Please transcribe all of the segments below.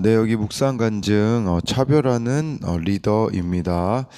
네, 여기 묵상 간증 차별하는 리더입니다.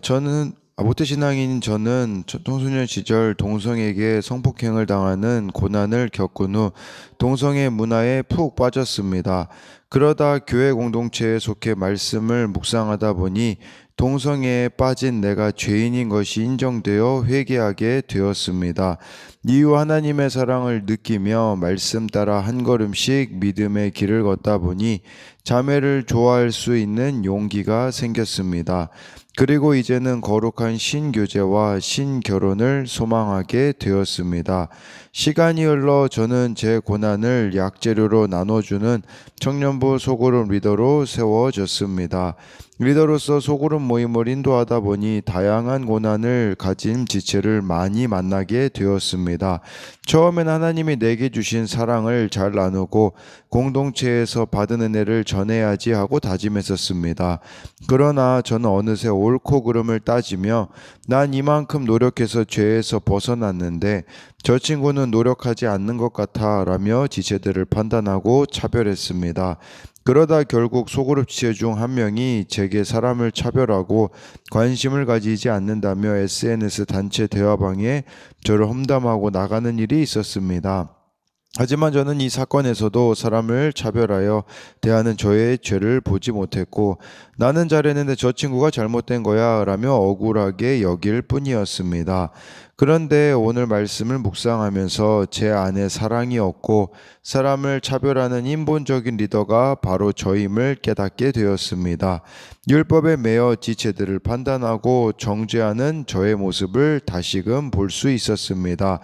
저는 모태신앙인 저는 청소년 시절 동성에게 성폭행을 당하는 고난을 겪은 후 동성애 문화에 푹 빠졌습니다. 그러다 교회 공동체에 속해 말씀을 묵상하다 보니 동성애에 빠진 내가 죄인인 것이 인정되어 회개하게 되었습니다. 이후 하나님의 사랑을 느끼며 말씀 따라 한 걸음씩 믿음의 길을 걷다 보니 자매를 좋아할 수 있는 용기가 생겼습니다. 그리고 이제는 거룩한 신교제와 신결혼을 소망하게 되었습니다. 시간이 흘러 저는 제 고난을 약재료로 나눠주는 청년부 소그룹 리더로 세워졌습니다. 리더로서 소그룹 모임을 인도하다 보니 다양한 고난을 가진 지체를 많이 만나게 되었습니다. 처음엔 하나님이 내게 주신 사랑을 잘 나누고 공동체에서 받은 은혜를 전해야지 하고 다짐했었습니다. 그러나 저는 어느새 옳고 그름을 따지며 난 이만큼 노력해서 죄에서 벗어났는데 저 친구는 노력하지 않는 것 같아 라며 지체들을 판단하고 차별했습니다. 그러다 결국 소그룹 지체 중 한 명이 제게 사람을 차별하고 관심을 가지지 않는다며 SNS 단체 대화방에 저를 험담하고 나가는 일이 있었습니다. 하지만 저는 이 사건에서도 사람을 차별하여 대하는 저의 죄를 보지 못했고 나는 잘했는데 저 친구가 잘못된 거야 라며 억울하게 여길 뿐이었습니다. 그런데 오늘 말씀을 묵상하면서 제 안에 사랑이 없고 사람을 차별하는 인본적인 리더가 바로 저임을 깨닫게 되었습니다. 율법에 매여 지체들을 판단하고 정죄하는 저의 모습을 다시금 볼 수 있었습니다.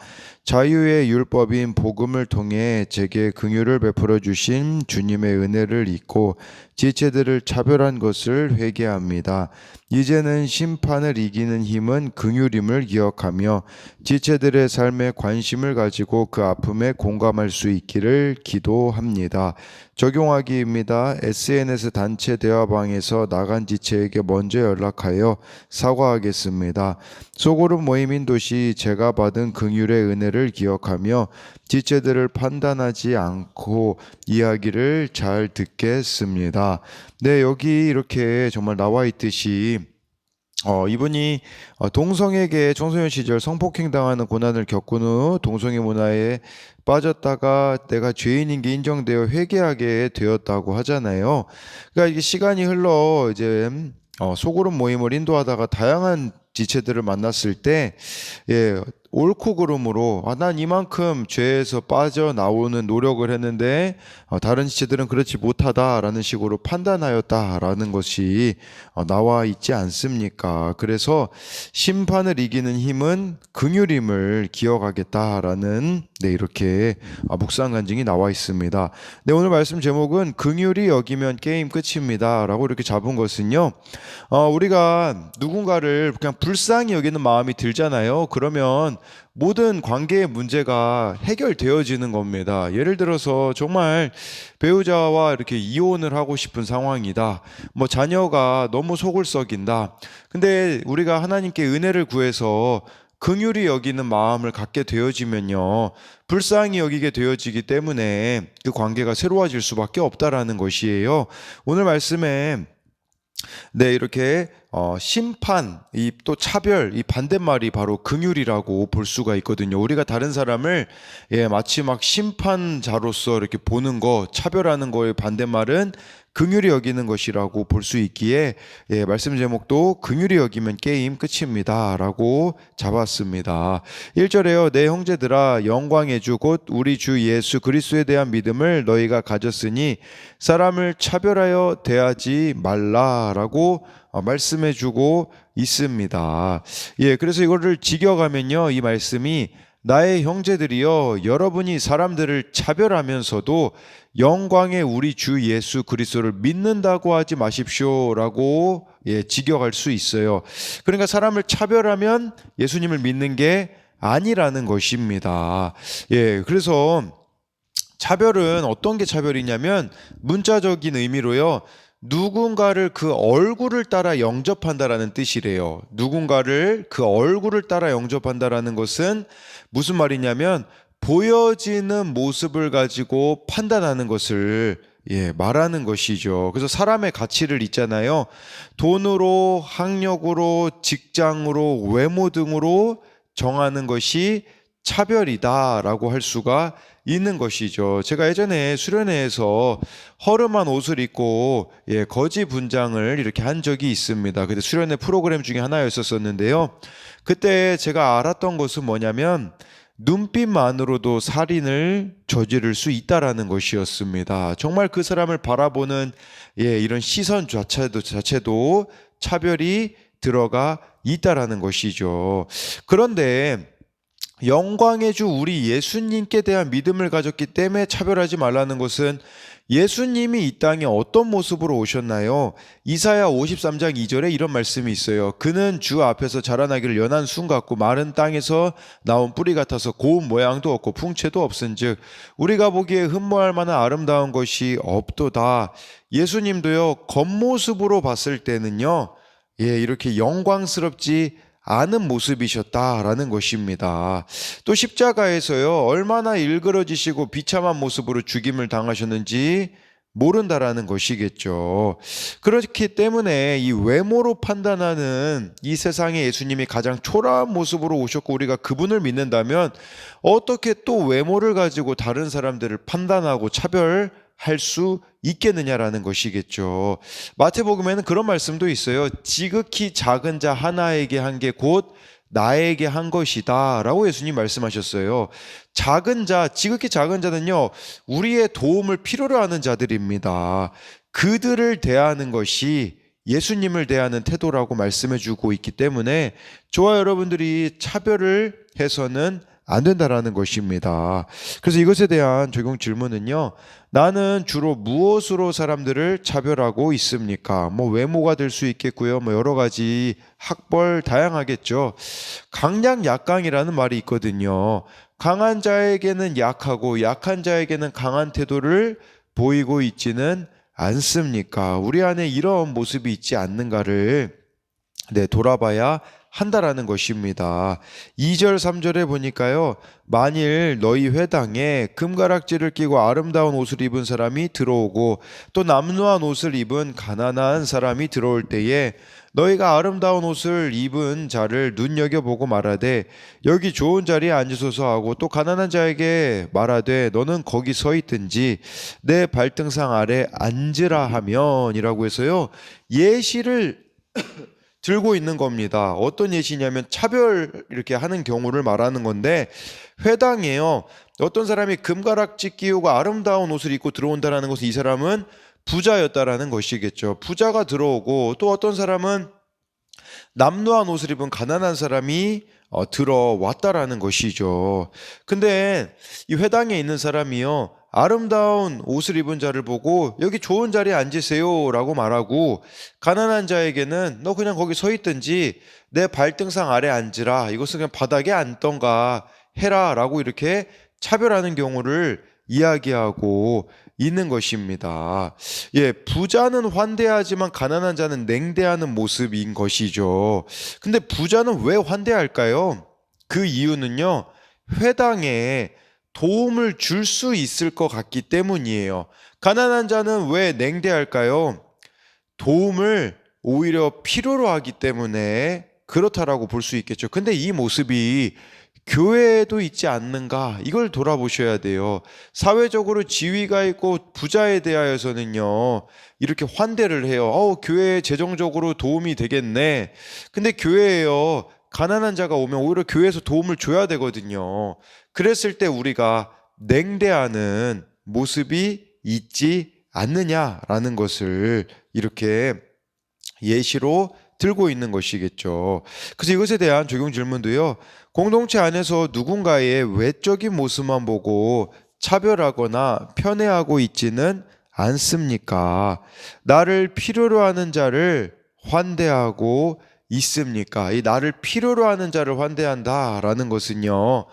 자유의 율법인 복음을 통해 제게 긍휼을 베풀어 주신 주님의 은혜를 잊고 지체들을 차별한 것을 회개합니다. 이제는 심판을 이기는 힘은 긍휼임을 기억하며 지체들의 삶에 관심을 가지고 그 아픔에 공감할 수 있기를 기도합니다. 적용하기입니다. SNS 단체 대화방에서 나간 지체에게 먼저 연락하여 사과하겠습니다. 소그룹 모임인 도시 제가 받은 긍휼의 은혜를 기억하며 지체들을 판단하지 않고 이야기를 잘 듣겠습니다. 네, 여기 이렇게 정말 나와 있듯이 이분이 동성에게 청소년 시절 성폭행 당하는 고난을 겪은 후 동성애 문화에 빠졌다가 내가 죄인인 게 인정되어 회개하게 되었다고 하잖아요. 그러니까 이게 시간이 흘러 이제 소그룹 모임을 인도하다가 다양한 지체들을 만났을 때, 예, 옳고 그름으로 난 이만큼 죄에서 빠져나오는 노력을 했는데 다른 지체들은 그렇지 못하다라는 식으로 판단하였다라는 것이 나와 있지 않습니까? 그래서 심판을 이기는 힘은 긍휼임을 기억하겠다라는 이렇게 묵상 간증이 나와 있습니다. 네, 오늘 말씀 제목은 긍휼히 여기면 게임 끝입니다라고 이렇게 잡은 것은요. 우리가 누군가를 그냥 불쌍히 여기는 마음이 들잖아요. 그러면 모든 관계의 문제가 해결되어지는 겁니다. 예를 들어서 정말 배우자와 이렇게 이혼을 하고 싶은 상황이다. 뭐 자녀가 너무 속을 썩인다. 근데 우리가 하나님께 은혜를 구해서 긍휼히 여기는 마음을 갖게 되어지면요. 불쌍히 여기게 되어지기 때문에 그 관계가 새로워질 수밖에 없다라는 것이에요. 오늘 말씀에 이렇게 심판, 이 또 차별, 이 반대말이 바로 긍휼이라고 볼 수가 있거든요. 우리가 다른 사람을 마치 막 심판자로서 이렇게 보는 거, 차별하는 거의 반대말은 긍휼히 여기는 것이라고 볼 수 있기에 말씀 제목도 긍휼히 여기면 게임 끝입니다라고 잡았습니다. 1절에요. 내 형제들아 영광의 주 곧 우리 주 예수 그리스도에 대한 믿음을 너희가 가졌으니 사람을 차별하여 대하지 말라라고 말씀해 주고 있습니다. 그래서 이거를 직역하면요. 이 말씀이 나의 형제들이여 여러분이 사람들을 차별하면서도 영광의 우리 주 예수 그리스도를 믿는다고 하지 마십시오라고 직역할 수 있어요. 그러니까 사람을 차별하면 예수님을 믿는 게 아니라는 것입니다. 그래서 차별은 어떤 게 차별이냐면 문자적인 의미로요. 누군가를 그 얼굴을 따라 영접한다라는 뜻이래요. 누군가를 그 얼굴을 따라 영접한다라는 것은 무슨 말이냐면 보여지는 모습을 가지고 판단하는 것을 말하는 것이죠. 그래서 사람의 가치를 있잖아요. 돈으로, 학력으로, 직장으로, 외모 등으로 정하는 것이 차별이다라고 할 수가 있는 것이죠. 제가 예전에 수련회에서 허름한 옷을 입고 거지 분장을 이렇게 한 적이 있습니다. 근데 수련회 프로그램 중에 하나였었는데요. 그때 제가 알았던 것은 뭐냐면 눈빛만으로도 살인을 저지를 수 있다라는 것이었습니다. 정말 그 사람을 바라보는 이런 시선 자체도 차별이 들어가 있다라는 것이죠. 그런데 영광의 주 우리 예수님께 대한 믿음을 가졌기 때문에 차별하지 말라는 것은 예수님이 이 땅에 어떤 모습으로 오셨나요? 이사야 53장 2절에 이런 말씀이 있어요. 그는 주 앞에서 자라나기를 연한 순 같고 마른 땅에서 나온 뿌리 같아서 고운 모양도 없고 풍채도 없은즉 우리가 보기에 흠모할 만한 아름다운 것이 없도다. 예수님도요, 겉모습으로 봤을 때는요, 이렇게 영광스럽지 않은 모습이셨다라는 것입니다. 또 십자가에서요, 얼마나 일그러지시고 비참한 모습으로 죽임을 당하셨는지 모른다라는 것이겠죠. 그렇기 때문에 이 외모로 판단하는 이 세상에 예수님이 가장 초라한 모습으로 오셨고 우리가 그분을 믿는다면 어떻게 또 외모를 가지고 다른 사람들을 판단하고 차별할 수 있겠느냐라는 것이겠죠. 마태복음에는 그런 말씀도 있어요. 지극히 작은 자 하나에게 한 게 곧 나에게 한 것이다 라고 예수님 말씀하셨어요. 작은 자, 지극히 작은 자는요, 우리의 도움을 필요로 하는 자들입니다. 그들을 대하는 것이 예수님을 대하는 태도라고 말씀해 주고 있기 때문에 저와 여러분들이 차별을 해서는 안 된다라는 것입니다. 그래서 이것에 대한 적용 질문은요, 나는 주로 무엇으로 사람들을 차별하고 있습니까? 외모가 될 수 있겠고요. 여러 가지 학벌 다양하겠죠. 강약 약강이라는 말이 있거든요. 강한 자에게는 약하고 약한 자에게는 강한 태도를 보이고 있지는 않습니까? 우리 안에 이런 모습이 있지 않는가를 돌아봐야 한다라는 것입니다. 2절 3절에 보니까요, 만일 너희 회당에 금가락지를 끼고 아름다운 옷을 입은 사람이 들어오고 또 남루한 옷을 입은 가난한 사람이 들어올 때에 너희가 아름다운 옷을 입은 자를 눈여겨보고 말하되 여기 좋은 자리에 앉으소서 하고 또 가난한 자에게 말하되 너는 거기 서 있든지 내 발등상 아래 앉으라 하면 이라고 해서요, 예시를 들고 있는 겁니다. 어떤 예시냐면 차별 이렇게 하는 경우를 말하는 건데, 회당에요, 어떤 사람이 금가락지 끼우고 아름다운 옷을 입고 들어온다라는 것은 이 사람은 부자였다라는 것이겠죠. 부자가 들어오고 또 어떤 사람은 남루한 옷을 입은 가난한 사람이 들어왔다라는 것이죠. 근데 이 회당에 있는 사람이요, 아름다운 옷을 입은 자를 보고 여기 좋은 자리에 앉으세요 라고 말하고, 가난한 자에게는 너 그냥 거기 서 있든지 내 발등상 아래 앉으라, 이것은 그냥 바닥에 앉던가 해라 라고 이렇게 차별하는 경우를 이야기하고 있는 것입니다. 부자는 환대하지만 가난한 자는 냉대하는 모습인 것이죠. 근데 부자는 왜 환대할까요? 그 이유는요, 회당에 도움을 줄 수 있을 것 같기 때문이에요. 가난한 자는 왜 냉대할까요? 도움을 오히려 필요로 하기 때문에 그렇다라고 볼 수 있겠죠. 근데 이 모습이 교회에도 있지 않는가, 이걸 돌아보셔야 돼요. 사회적으로 지위가 있고 부자에 대하여서는요, 이렇게 환대를 해요. 교회에 재정적으로 도움이 되겠네. 근데 교회에요, 가난한 자가 오면 오히려 교회에서 도움을 줘야 되거든요. 그랬을 때 우리가 냉대하는 모습이 있지 않느냐라는 것을 이렇게 예시로 들고 있는 것이겠죠. 그래서 이것에 대한 적용 질문도요, 공동체 안에서 누군가의 외적인 모습만 보고 차별하거나 편애하고 있지는 않습니까? 나를 필요로 하는 자를 환대하고 있습니까? 이 나를 필요로 하는 자를 환대한다라는 것은요,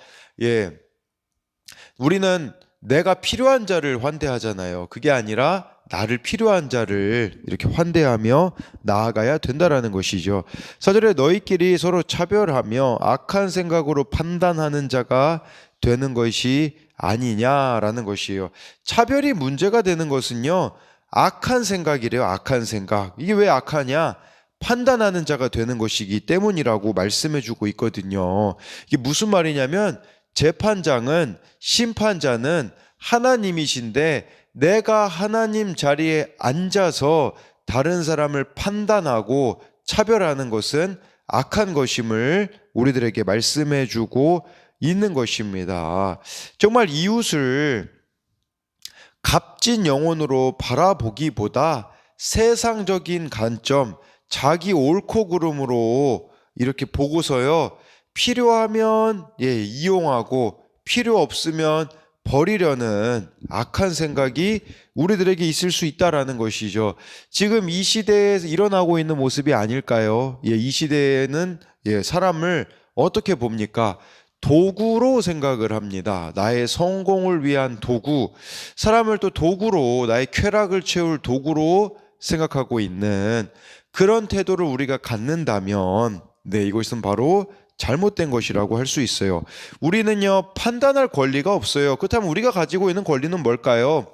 우리는 내가 필요한 자를 환대하잖아요. 그게 아니라 나를 필요한 자를 이렇게 환대하며 나아가야 된다라는 것이죠. 4절에 너희끼리 서로 차별하며 악한 생각으로 판단하는 자가 되는 것이 아니냐라는 것이에요. 차별이 문제가 되는 것은요, 악한 생각이래요. 악한 생각. 이게 왜 악하냐? 판단하는 자가 되는 것이기 때문이라고 말씀해주고 있거든요. 이게 무슨 말이냐면, 재판장은, 심판자는 하나님이신데 내가 하나님 자리에 앉아서 다른 사람을 판단하고 차별하는 것은 악한 것임을 우리들에게 말씀해주고 있는 것입니다. 정말 이웃을 값진 영혼으로 바라보기보다 세상적인 관점, 자기 옳고 그름으로 이렇게 보고서요, 필요하면 이용하고 필요 없으면 버리려는 악한 생각이 우리들에게 있을 수 있다라는 것이죠. 지금 이 시대에서 일어나고 있는 모습이 아닐까요? 이 시대에는 사람을 어떻게 봅니까? 도구로 생각을 합니다. 나의 성공을 위한 도구, 사람을 또 도구로, 나의 쾌락을 채울 도구로 생각하고 있는 그런 태도를 우리가 갖는다면, 이것은 바로 잘못된 것이라고 할 수 있어요. 우리는요, 판단할 권리가 없어요. 그렇다면 우리가 가지고 있는 권리는 뭘까요?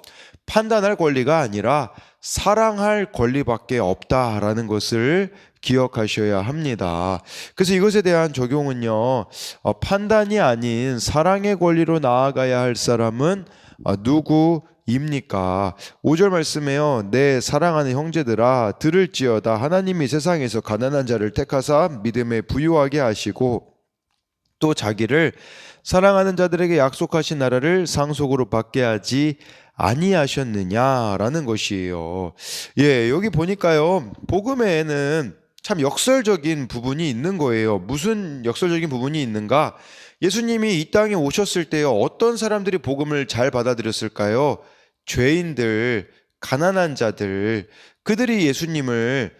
판단할 권리가 아니라 사랑할 권리밖에 없다라는 것을 기억하셔야 합니다. 그래서 이것에 대한 적용은요, 판단이 아닌 사랑의 권리로 나아가야 할 사람은 누구입니까? 5절 말씀에요. 내 사랑하는 형제들아 들을지어다. 하나님이 세상에서 가난한 자를 택하사 믿음에 부유하게 하시고 또 자기를 사랑하는 자들에게 약속하신 나라를 상속으로 받게 하지 아니하셨느냐라는 것이에요. 여기 보니까요, 복음에는 참 역설적인 부분이 있는 거예요. 무슨 역설적인 부분이 있는가? 예수님이 이 땅에 오셨을 때요, 어떤 사람들이 복음을 잘 받아들였을까요? 죄인들, 가난한 자들, 그들이 예수님을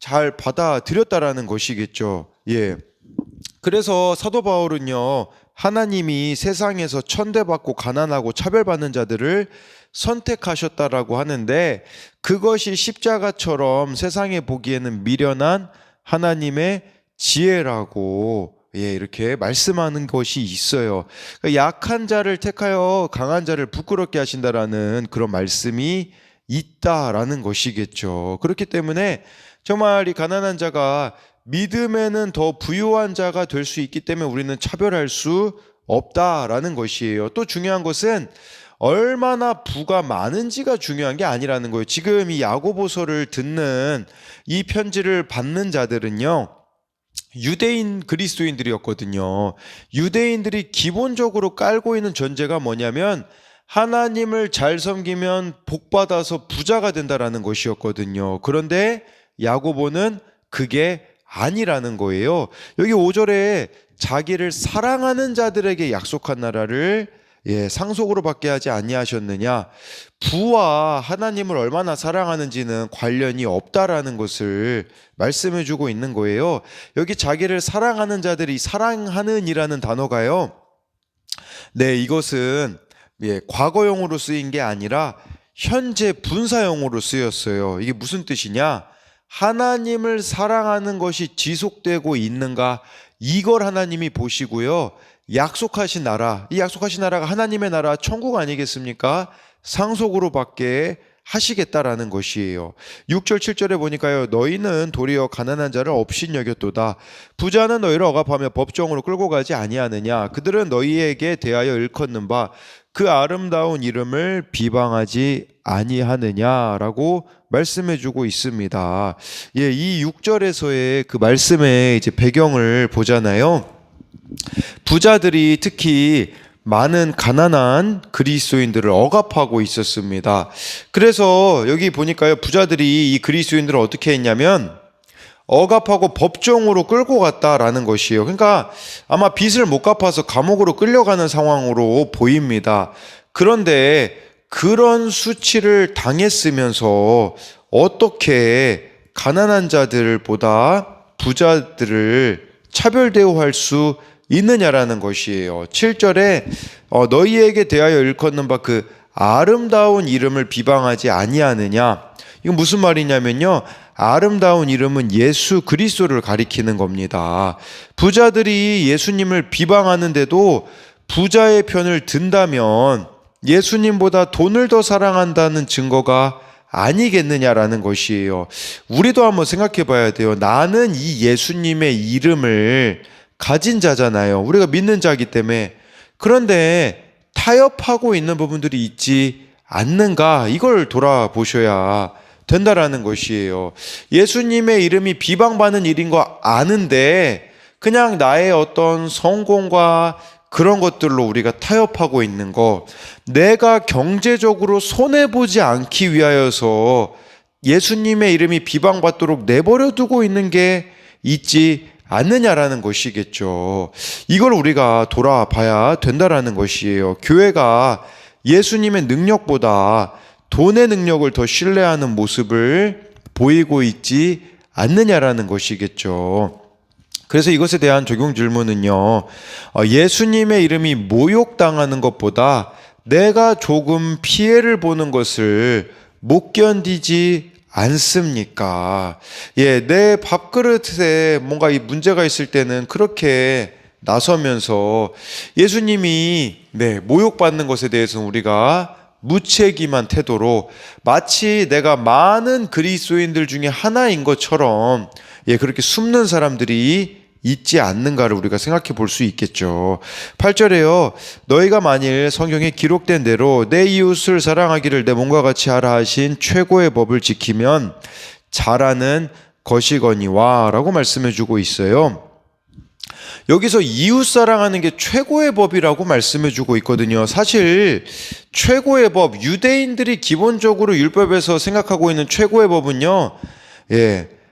잘 받아들였다라는 것이겠죠. 그래서 사도 바울은요, 하나님이 세상에서 천대받고 가난하고 차별받는 자들을 선택하셨다라고 하는데, 그것이 십자가처럼 세상에 보기에는 미련한 하나님의 지혜라고 이렇게 말씀하는 것이 있어요. 그러니까 약한 자를 택하여 강한 자를 부끄럽게 하신다라는 그런 말씀이 있다라는 것이겠죠. 그렇기 때문에 정말 이 가난한 자가 믿음에는 더 부유한 자가 될 수 있기 때문에 우리는 차별할 수 없다라는 것이에요. 또 중요한 것은 얼마나 부가 많은지가 중요한 게 아니라는 거예요. 지금 이 야고보서를 듣는 이 편지를 받는 자들은요, 유대인 그리스도인들이었거든요. 유대인들이 기본적으로 깔고 있는 전제가 뭐냐면 하나님을 잘 섬기면 복받아서 부자가 된다라는 것이었거든요. 그런데 야고보는 그게 아니라는 거예요. 여기 5절에 자기를 사랑하는 자들에게 약속한 나라를 상속으로 받게 하지 아니하셨느냐. 부와 하나님을 얼마나 사랑하는지는 관련이 없다라는 것을 말씀해 주고 있는 거예요. 여기 자기를 사랑하는 자들이, 사랑하는 이라는 단어가요, 이것은 과거형으로 쓰인 게 아니라 현재 분사형으로 쓰였어요. 이게 무슨 뜻이냐? 하나님을 사랑하는 것이 지속되고 있는가, 이걸 하나님이 보시고요, 약속하신 나라, 이 약속하신 나라가 하나님의 나라 천국 아니겠습니까? 상속으로 받게 하시겠다라는 것이에요. 6절 7절에 보니까요, 너희는 도리어 가난한 자를 업신 여겼도다. 부자는 너희를 억압하며 법정으로 끌고 가지 아니하느냐. 그들은 너희에게 대하여 일컫는 바 그 아름다운 이름을 비방하지 아니하느냐라고 말씀해주고 있습니다. 이 6절에서의 그 말씀의 이제 배경을 보잖아요. 부자들이 특히 많은 가난한 그리스도인들을 억압하고 있었습니다. 그래서 여기 보니까요, 부자들이 이 그리스도인들을 어떻게 했냐면 억압하고 법정으로 끌고 갔다라는 것이에요. 그러니까 아마 빚을 못 갚아서 감옥으로 끌려가는 상황으로 보입니다. 그런데 그런 수치를 당했으면서 어떻게 가난한 자들보다 부자들을 차별 대우할 수 있느냐라는 것이에요. 7절에 너희에게 대하여 일컫는 바 그 아름다운 이름을 비방하지 아니하느냐. 이건 무슨 말이냐면요, 아름다운 이름은 예수 그리스도를 가리키는 겁니다. 부자들이 예수님을 비방하는데도 부자의 편을 든다면 예수님보다 돈을 더 사랑한다는 증거가 아니겠느냐라는 것이에요. 우리도 한번 생각해 봐야 돼요. 나는 이 예수님의 이름을 가진 자잖아요. 우리가 믿는 자이기 때문에. 그런데 타협하고 있는 부분들이 있지 않는가? 이걸 돌아보셔야 된다라는 것이에요. 예수님의 이름이 비방받는 일인 거 아는데 그냥 나의 어떤 성공과 그런 것들로 우리가 타협하고 있는 거, 내가 경제적으로 손해보지 않기 위하여서 예수님의 이름이 비방받도록 내버려 두고 있는 게 있지 않느냐라는 것이겠죠. 이걸 우리가 돌아봐야 된다라는 것이에요. 교회가 예수님의 능력보다 돈의 능력을 더 신뢰하는 모습을 보이고 있지 않느냐라는 것이겠죠. 그래서 이것에 대한 적용 질문은요, 예수님의 이름이 모욕당하는 것보다 내가 조금 피해를 보는 것을 못 견디지 않습니까? 내 밥그릇에 뭔가 이 문제가 있을 때는 그렇게 나서면서 예수님이 모욕받는 것에 대해서는 우리가 무책임한 태도로 마치 내가 많은 그리스도인들 중에 하나인 것처럼 그렇게 숨는 사람들이 있지 않는가를 우리가 생각해 볼 수 있겠죠. 8절에요. 너희가 만일 성경에 기록된 대로 내 이웃을 사랑하기를 내 몸과 같이 하라 하신 최고의 법을 지키면 잘하는 것이거니와 라고 말씀해 주고 있어요. 여기서 이웃 사랑하는 게 최고의 법이라고 말씀해 주고 있거든요. 사실 최고의 법, 유대인들이 기본적으로 율법에서 생각하고 있는 최고의 법은요,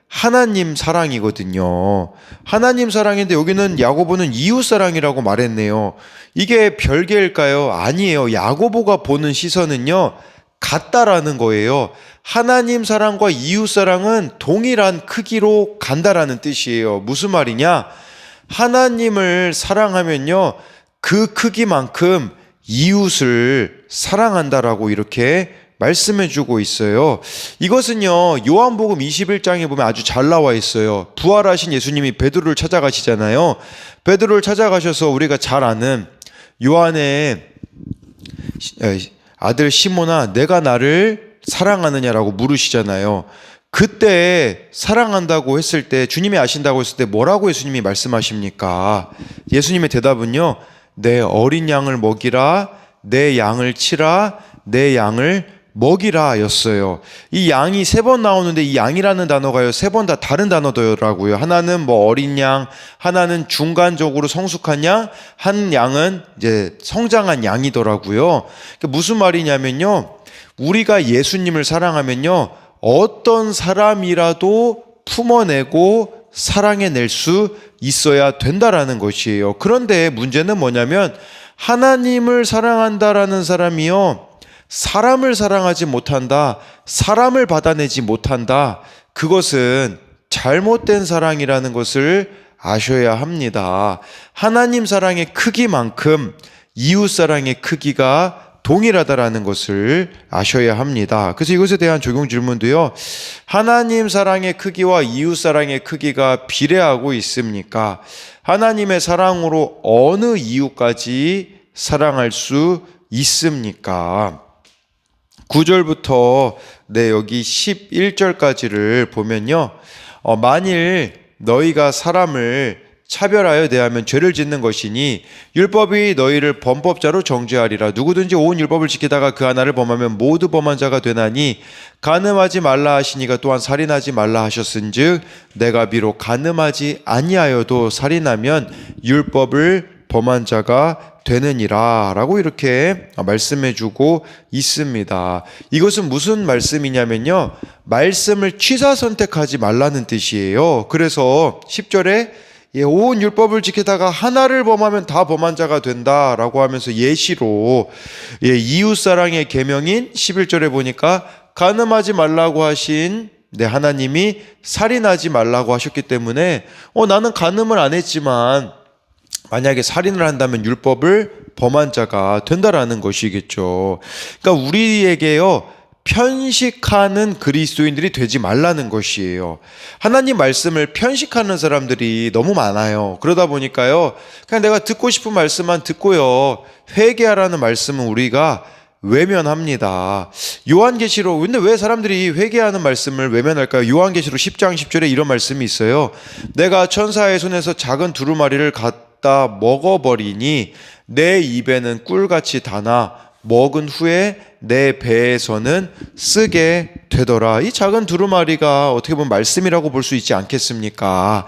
하나님 사랑이거든요. 하나님 사랑인데 여기는 야고보는 이웃 사랑이라고 말했네요. 이게 별개일까요? 아니에요. 야고보가 보는 시선은요, 같다라는 거예요. 하나님 사랑과 이웃 사랑은 동일한 크기로 간다라는 뜻이에요. 무슨 말이냐? 하나님을 사랑하면요, 그 크기만큼 이웃을 사랑한다라고 이렇게 말씀해 주고 있어요. 이것은요, 요한복음 21장에 보면 아주 잘 나와 있어요. 부활하신 예수님이 베드로를 찾아가시잖아요. 베드로를 찾아가셔서 우리가 잘 아는 요한의 아들 시몬아, 내가 나를 사랑하느냐라고 물으시잖아요. 그때 사랑한다고 했을 때, 주님이 아신다고 했을 때 뭐라고 예수님이 말씀하십니까? 예수님의 대답은요, 내 어린 양을 먹이라, 내 양을 치라, 내 양을 먹이라 였어요. 이 양이 3번 나오는데 이 양이라는 단어가요, 3번 다 다른 단어더라고요. 하나는 뭐 어린 양, 하나는 중간적으로 성숙한 양, 한 양은 이제 성장한 양이더라고요. 그러니까 무슨 말이냐면요, 우리가 예수님을 사랑하면요, 어떤 사람이라도 품어내고 사랑해낼 수 있어야 된다라는 것이에요. 그런데 문제는 뭐냐면 하나님을 사랑한다라는 사람이요, 사람을 사랑하지 못한다, 사람을 받아내지 못한다, 그것은 잘못된 사랑이라는 것을 아셔야 합니다. 하나님 사랑의 크기만큼 이웃 사랑의 크기가 동일하다라는 것을 아셔야 합니다. 그래서 이것에 대한 적용 질문도요, 하나님 사랑의 크기와 이웃 사랑의 크기가 비례하고 있습니까? 하나님의 사랑으로 어느 이웃까지 사랑할 수 있습니까? 9절부터 여기 11절까지를 보면요, 만일 너희가 사람을 차별하여 대하면 죄를 짓는 것이니 율법이 너희를 범법자로 정죄하리라. 누구든지 온 율법을 지키다가 그 하나를 범하면 모두 범한 자가 되나니 간음하지 말라 하시니가 또한 살인하지 말라 하셨은즉 내가 비록 간음하지 아니하여도 살인하면 율법을 범한 자가 되느니라 라고 이렇게 말씀해 주고 있습니다. 이것은 무슨 말씀이냐면요, 말씀을 취사 선택하지 말라는 뜻이에요. 그래서 10절에 온 율법을 지키다가 하나를 범하면 다 범한 자가 된다라고 하면서 예시로 이웃사랑의 계명인 11절에 보니까 간음하지 말라고 하신 하나님이 살인하지 말라고 하셨기 때문에 나는 간음을 안 했지만 만약에 살인을 한다면 율법을 범한 자가 된다라는 것이겠죠. 그러니까 우리에게요, 편식하는 그리스도인들이 되지 말라는 것이에요. 하나님 말씀을 편식하는 사람들이 너무 많아요. 그러다 보니까요, 그냥 내가 듣고 싶은 말씀만 듣고요, 회개하라는 말씀은 우리가 외면합니다. 요한계시록, 근데 왜 사람들이 회개하는 말씀을 외면할까요? 요한계시록 10장 10절에 이런 말씀이 있어요. 내가 천사의 손에서 작은 두루마리를 갖다 먹어버리니 내 입에는 꿀같이 다나 먹은 후에 내 배에서는 쓰게 되더라. 이 작은 두루마리가 어떻게 보면 말씀이라고 볼 수 있지 않겠습니까?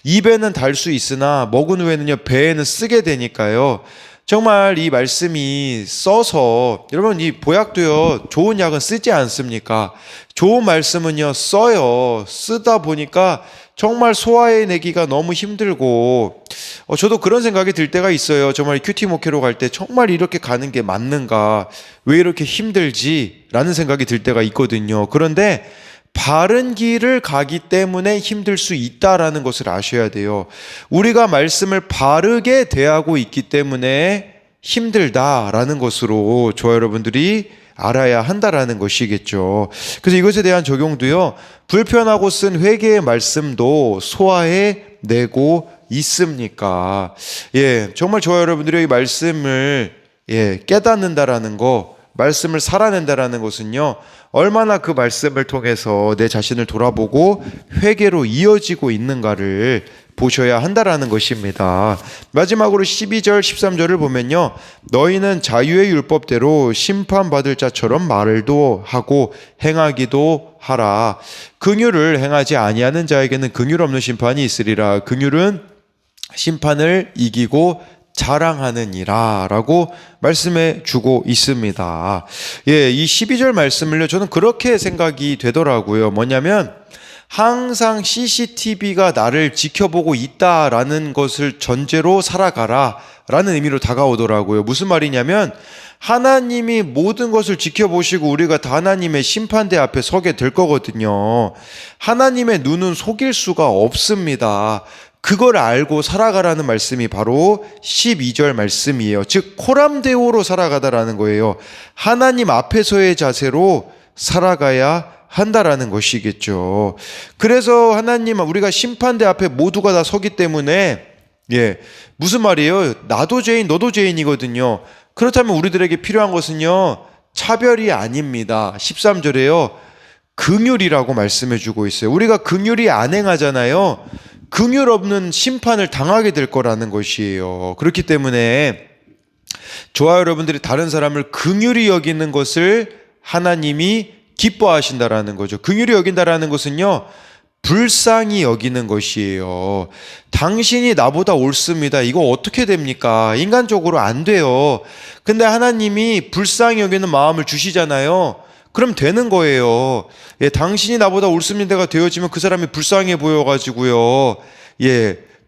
입에는 달 수 있으나 먹은 후에는요, 배에는 쓰게 되니까요. 정말 이 말씀이 써서, 여러분 이 보약도요, 좋은 약은 쓰지 않습니까? 좋은 말씀은요, 써요. 쓰다 보니까 정말 소화해내기가 너무 힘들고, 저도 그런 생각이 들 때가 있어요. 정말 큐티 목회로 갈 때 정말 이렇게 가는 게 맞는가? 왜 이렇게 힘들지? 라는 생각이 들 때가 있거든요. 그런데 바른 길을 가기 때문에 힘들 수 있다라는 것을 아셔야 돼요. 우리가 말씀을 바르게 대하고 있기 때문에 힘들다라는 것으로 저와 여러분들이 알아야 한다라는 것이겠죠. 그래서 이것에 대한 적용도요, 불편하고 쓴 회개의 말씀도 소화해 내고 있습니까? 정말 저와 여러분들이 이 말씀을 깨닫는다라는 거, 말씀을 살아낸다라는 것은요, 얼마나 그 말씀을 통해서 내 자신을 돌아보고 회개로 이어지고 있는가를 보셔야 한다라는 것입니다. 마지막으로 12절 13절을 보면요, 너희는 자유의 율법대로 심판받을 자처럼 말도 하고 행하기도 하라. 긍휼을 행하지 아니하는 자에게는 긍휼 없는 심판이 있으리라. 긍휼은 심판을 이기고 자랑하느니라 라고 말씀해 주고 있습니다. 이 12절 말씀을요, 저는 그렇게 생각이 되더라고요. 뭐냐면 항상 CCTV가 나를 지켜보고 있다라는 것을 전제로 살아가라 라는 의미로 다가오더라고요. 무슨 말이냐면 하나님이 모든 것을 지켜보시고 우리가 다 하나님의 심판대 앞에 서게 될 거거든요. 하나님의 눈은 속일 수가 없습니다. 그걸 알고 살아가라는 말씀이 바로 12절 말씀이에요. 즉 코람데오로 살아가다라는 거예요. 하나님 앞에서의 자세로 살아가야 한다라는 것이겠죠. 그래서 하나님, 우리가 심판대 앞에 모두가 다 서기 때문에 무슨 말이에요? 나도 죄인 너도 죄인이거든요. 그렇다면 우리들에게 필요한 것은요, 차별이 아닙니다. 13절에요, 긍휼이라고 말씀해 주고 있어요. 우리가 긍휼이 안 행하잖아요. 긍휼 없는 심판을 당하게 될 거라는 것이에요. 그렇기 때문에 저와 여러분들이 다른 사람을 긍휼히 여기는 것을 하나님이 기뻐하신다라는 거죠. 긍휼히 여긴다라는 것은요, 불쌍히 여기는 것이에요. 당신이 나보다 옳습니다. 이거 어떻게 됩니까? 인간적으로 안 돼요. 근데 하나님이 불쌍히 여기는 마음을 주시잖아요. 그럼 되는 거예요. 당신이 나보다 옳습니다가 되어지면 그 사람이 불쌍해 보여가지고요,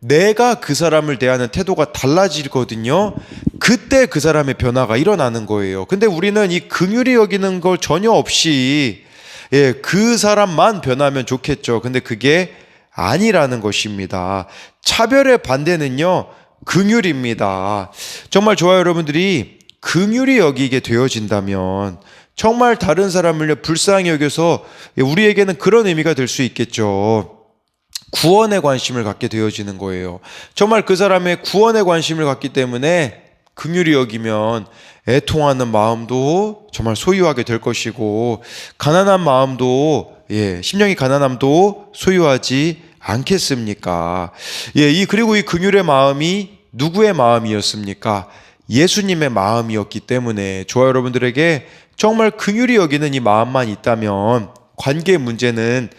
내가 그 사람을 대하는 태도가 달라지거든요. 그때 그 사람의 변화가 일어나는 거예요. 근데 우리는 이 긍휼히 여기는 걸 전혀 없이 그 사람만 변하면 좋겠죠. 근데 그게 아니라는 것입니다. 차별의 반대는요, 긍휼입니다. 정말 저와 여러분들이 긍휼히 여기게 되어진다면 정말 다른 사람을 불쌍히 여겨서 우리에게는 그런 의미가 될 수 있겠죠. 구원에 관심을 갖게 되어지는 거예요. 정말 그 사람의 구원에 관심을 갖기 때문에 긍휼히 여기면 애통하는 마음도 정말 소유하게 될 것이고, 가난한 마음도, 심령이 가난함도 소유하지 않겠습니까? 그리고 이 긍휼의 마음이 누구의 마음이었습니까? 예수님의 마음이었기 때문에 저와 여러분들에게 정말 긍휼히 여기는 이 마음만 있다면 관계 문제는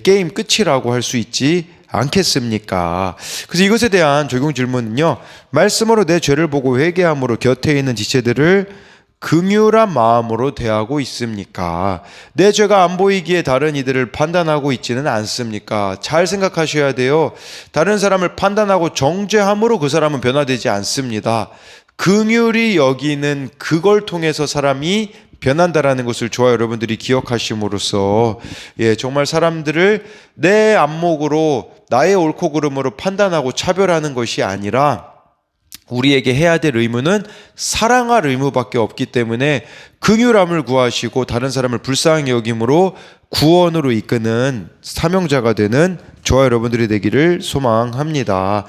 게임 끝이라고 할 수 있지 않겠습니까? 그래서 이것에 대한 적용 질문은요, 말씀으로 내 죄를 보고 회개함으로 곁에 있는 지체들을 긍휼한 마음으로 대하고 있습니까? 내 죄가 안 보이기에 다른 이들을 판단하고 있지는 않습니까? 잘 생각하셔야 돼요. 다른 사람을 판단하고 정죄함으로 그 사람은 변화되지 않습니다. 긍휼히 여기는 그걸 통해서 사람이 변한다라는 것을 저와 여러분들이 기억하심으로써 정말 사람들을 내 안목으로 나의 옳고 그름으로 판단하고 차별하는 것이 아니라 우리에게 해야 될 의무는 사랑할 의무밖에 없기 때문에 긍휼함을 구하시고 다른 사람을 불쌍히 여김으로 구원으로 이끄는 사명자가 되는 저와 여러분들이 되기를 소망합니다.